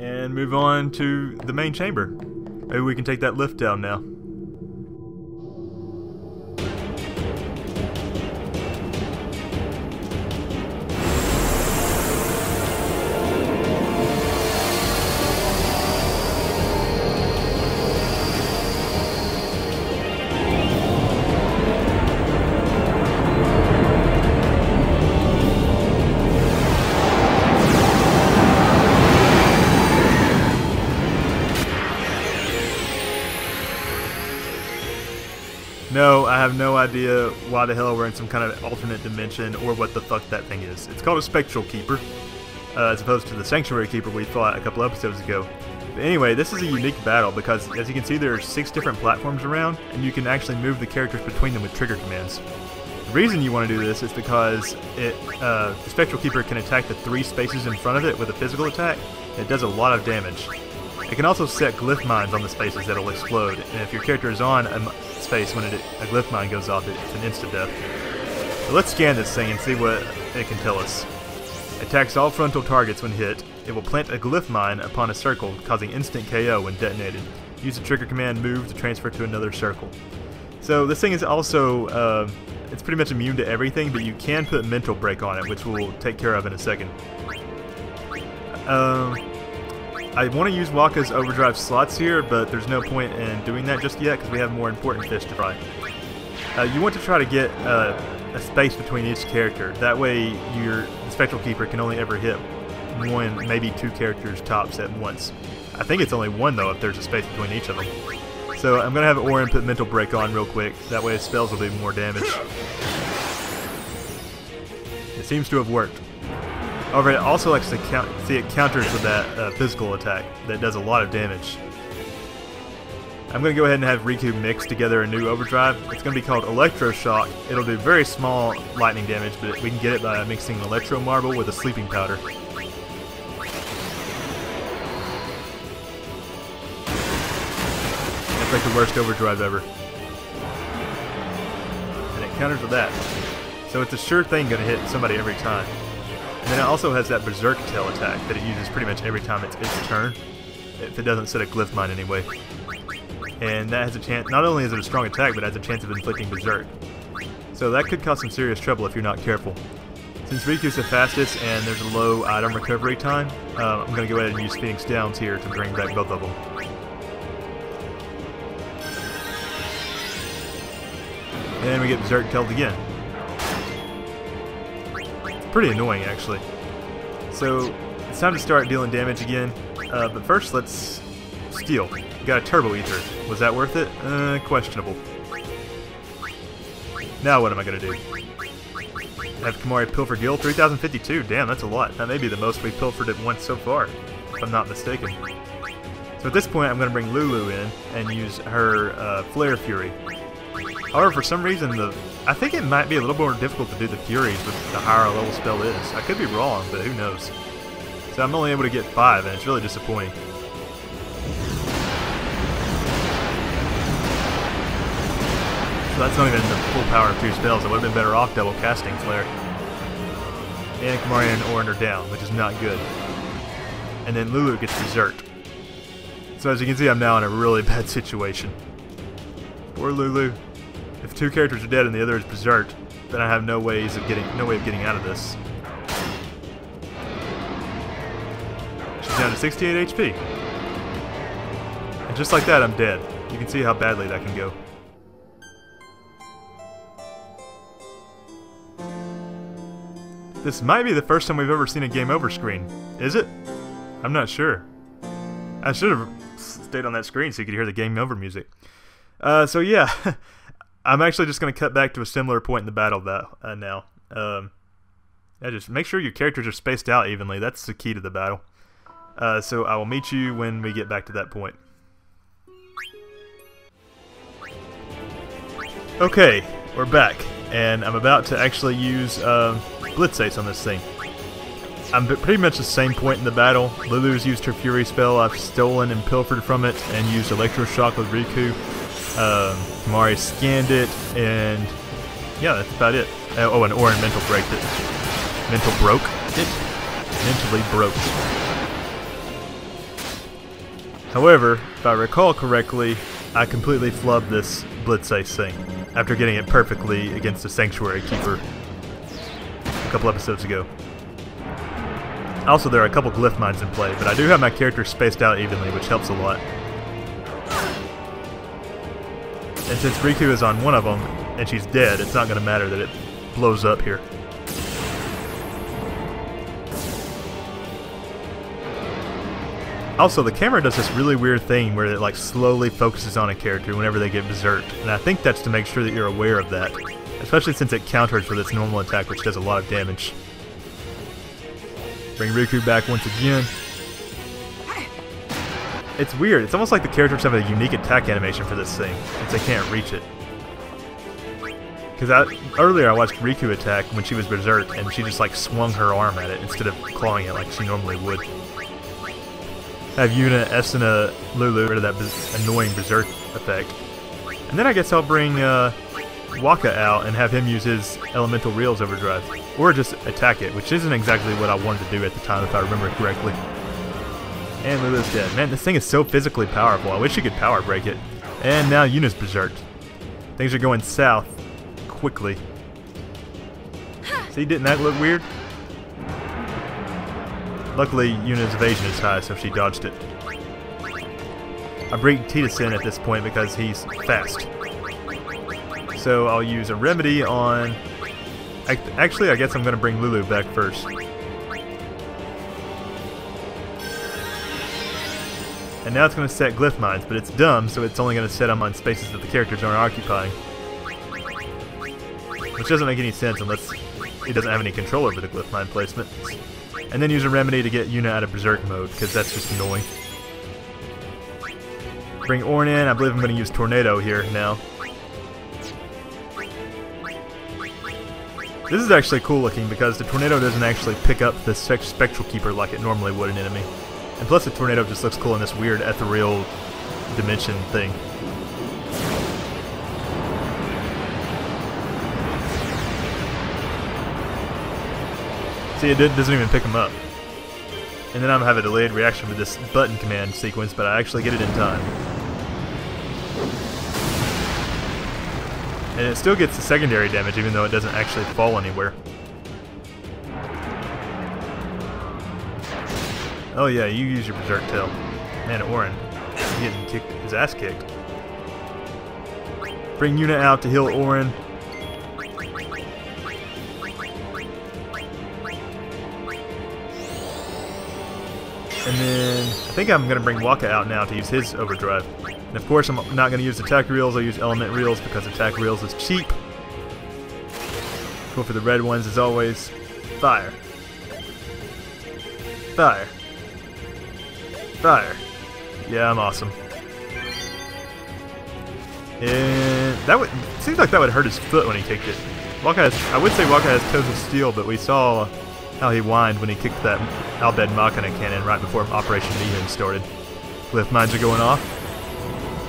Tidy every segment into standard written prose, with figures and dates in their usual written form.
and move on to the main chamber. Maybe we can take that lift down now. No, I have no idea why the hell we're in some kind of alternate dimension or what the fuck that thing is. It's called a Spectral Keeper, as opposed to the Sanctuary Keeper we fought a couple episodes ago. But anyway, this is a unique battle because, as you can see, there are 6 different platforms around, and you can actually move the characters between them with trigger commands. The reason you want to do this is because the Spectral Keeper can attack the 3 spaces in front of it with a physical attack. It does a lot of damage. It can also set glyph mines on the spaces that will explode, and if your character is on a space when a glyph mine goes off, it's an instant death. So let's scan this thing and see what it can tell us. Attacks all frontal targets when hit. It will plant a glyph mine upon a circle, causing instant KO when detonated. Use the trigger command move to transfer to another circle. So this thing is also, it's pretty much immune to everything, but you can put mental break on it, which we'll take care of in a second. I want to use Wakka's overdrive slots here, but there's no point in doing that just yet because we have more important fish to fry. You want to try to get a space between each character. That way the Spectral Keeper can only ever hit 1, maybe 2 characters tops at once. I think it's only 1 though if there's a space between each of them. So I'm going to have Orin put mental break on real quick. That way his spells will do more damage. It seems to have worked. However, it also likes to see it counters with that physical attack that does a lot of damage. I'm going to go ahead and have Riku mix together a new overdrive. It's going to be called Electroshock. It'll do very small lightning damage, but we can get it by mixing Electro Marble with a sleeping powder. That's like the worst overdrive ever. And it counters with that. So it's a sure thing going to hit somebody every time. And then it also has that Berserk Tail attack that it uses pretty much every time it's its turn, if it doesn't set a glyph mine anyway. And that has a chance, not only is it a strong attack, but it has a chance of inflicting Berserk. So that could cause some serious trouble if you're not careful. Since Riku's the fastest and there's a low item recovery time, I'm going to go ahead and use Phoenix Downs here to bring back both of them. And then we get Berserk Tailed again. Pretty annoying, actually. So it's time to start dealing damage again. But first, let's steal. We got a Turbo Ether. Was that worth it? Questionable. Now what am I gonna do? Have Kamari pilfer Gil 3052. Damn, that's a lot. That may be the most we've pilfered at once so far, if I'm not mistaken. So at this point, I'm gonna bring Lulu in and use her Flare Fury. However, for some reason, I think it might be a little more difficult to do the Furies with the higher level spell is. I could be wrong, but who knows. So I'm only able to get 5, and it's really disappointing. So that's not even the full power of 2 spells. I would have been better off double casting Flare. And Kamari and Orin are down, which is not good. And then Lulu gets berserked. So as you can see, I'm now in a really bad situation. Poor Lulu. If 2 characters are dead and the other is berserked, then I have no way of getting out of this. She's down to 68 HP. And just like that, I'm dead. You can see how badly that can go. This might be the first time we've ever seen a game over screen. Is it? I'm not sure. I should have stayed on that screen so you could hear the game over music. So yeah, I'm actually just going to cut back to a similar point in the battle now. Yeah, just make sure your characters are spaced out evenly. That's the key to the battle. So I will meet you when we get back to that point. Okay, we're back, and I'm about to actually use Blitz Ace on this thing. I'm pretty much the same point in the battle. Lulu's used her Fury spell, I've stolen and pilfered from it, and used Electroshock with Riku. Kamari scanned it, and yeah, that's about it. Oh, and Orin mental broke it. Mentally broke. However, if I recall correctly, I completely flubbed this Blitz Ace thing after getting it perfectly against the Sanctuary Keeper a couple episodes ago. Also, there are a couple glyph mines in play, but I do have my characters spaced out evenly, which helps a lot. And since Riku is on one of them, and she's dead, it's not going to matter that it blows up here. Also, the camera does this really weird thing where it like slowly focuses on a character whenever they get berserked, and I think that's to make sure that you're aware of that, especially since it counters for this normal attack, which does a lot of damage. Bring Riku back once again. It's weird. It's almost like the characters have a unique attack animation for this thing, since they can't reach it. Because earlier I watched Riku attack when she was berserked, and she just like swung her arm at it instead of clawing it like she normally would. Have Yuna, Esuna, Lulu rid of that annoying berserk effect. And then I guess I'll bring Waka out and have him use his Elemental Reels Overdrive. Or just attack it, which isn't exactly what I wanted to do at the time if I remember correctly. And Lulu's dead. Man, this thing is so physically powerful. I wish you could power break it. And now Yuna's berserked. Things are going south quickly. See, didn't that look weird? Luckily, Yuna's evasion is high, so she dodged it. I bring Titus in at this point because he's fast. So I'll use a remedy on... Actually, I guess I'm going to bring Lulu back first. And now it's going to set glyph mines, but it's dumb, so it's only going to set them on spaces that the characters aren't occupying. Which doesn't make any sense unless it doesn't have any control over the glyph mine placement. And then use a remedy to get Yuna out of berserk mode, because that's just annoying. Bring Ornn in. I believe I'm going to use Tornado here now. This is actually cool looking because the Tornado doesn't actually pick up the Spectral Keeper like it normally would an enemy. And plus the Tornado just looks cool in this weird ethereal dimension thing. See, it doesn't even pick him up. And then I'm going to have a delayed reaction with this button command sequence, but I actually get it in time. And it still gets the secondary damage even though it doesn't actually fall anywhere. Oh yeah, you use your Berserk Tail. Man, Ornn, getting his ass kicked. Bring Yuna out to heal Ornn. And then I think I'm going to bring Waka out now to use his overdrive. And of course I'm not going to use attack reels, I'll use element reels because attack reels is cheap. Go for the red ones as always. Fire. Fire. Fire. Yeah, I'm awesome. And that would seems like that would hurt his foot when he kicked it. Waka has, I would say Waka has toes of steel, but we saw how he whined when he kicked that Albed Machina cannon right before Operation Mayhem started. Glyph mines are going off.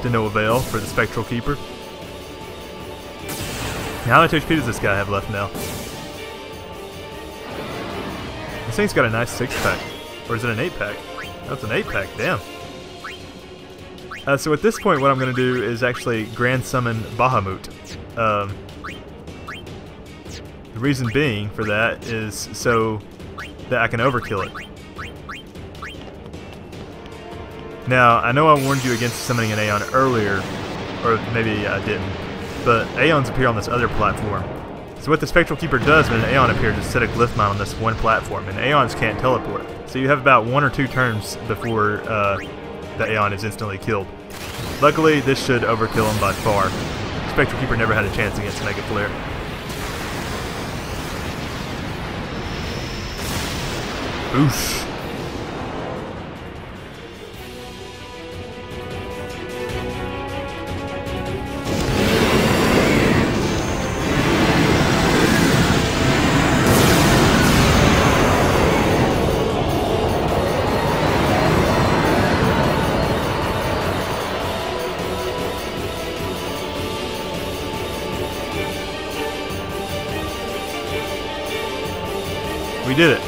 To no avail for the Spectral Keeper. Now how much HP does this guy have left now? This thing's got a nice 6-pack. Or is it an 8-pack? That's an 8-pack, damn. So at this point what I'm going to do is actually Grand Summon Bahamut. The reason being for that is so that I can overkill it. Now, I know I warned you against summoning an Aeon earlier, or maybe I didn't, but Aeons appear on this other platform. So what the Spectral Keeper does when an Aeon appears is set a glyph mine on this one platform, and Aeons can't teleport. So you have about 1 or 2 turns before the Aeon is instantly killed. Luckily, this should overkill him by far. Spectral Keeper never had a chance against Mega Flare. Boosh. We did it.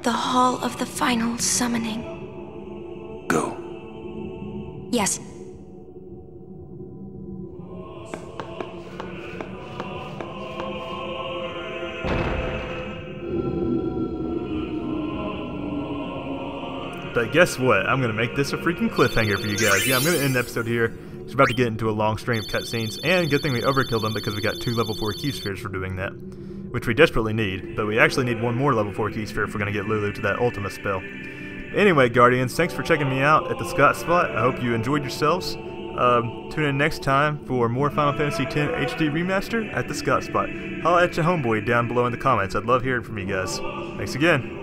The Hall of the Final Summoning. Go. Yes. But guess what? I'm going to make this a freaking cliffhanger for you guys. Yeah, I'm going to end the episode here. We're about to get into a long string of cutscenes, and good thing we overkilled them because we got 2 level 4 key spheres for doing that, which we desperately need, but we actually need 1 more level 4 key sphere if we're going to get Lulu to that Ultima spell. Anyway, Guardians, thanks for checking me out at TheScottSpot. I hope you enjoyed yourselves. Tune in next time for more Final Fantasy X HD Remaster at TheScottSpot. Holla at your homeboy down below in the comments. I'd love hearing from you guys. Thanks again.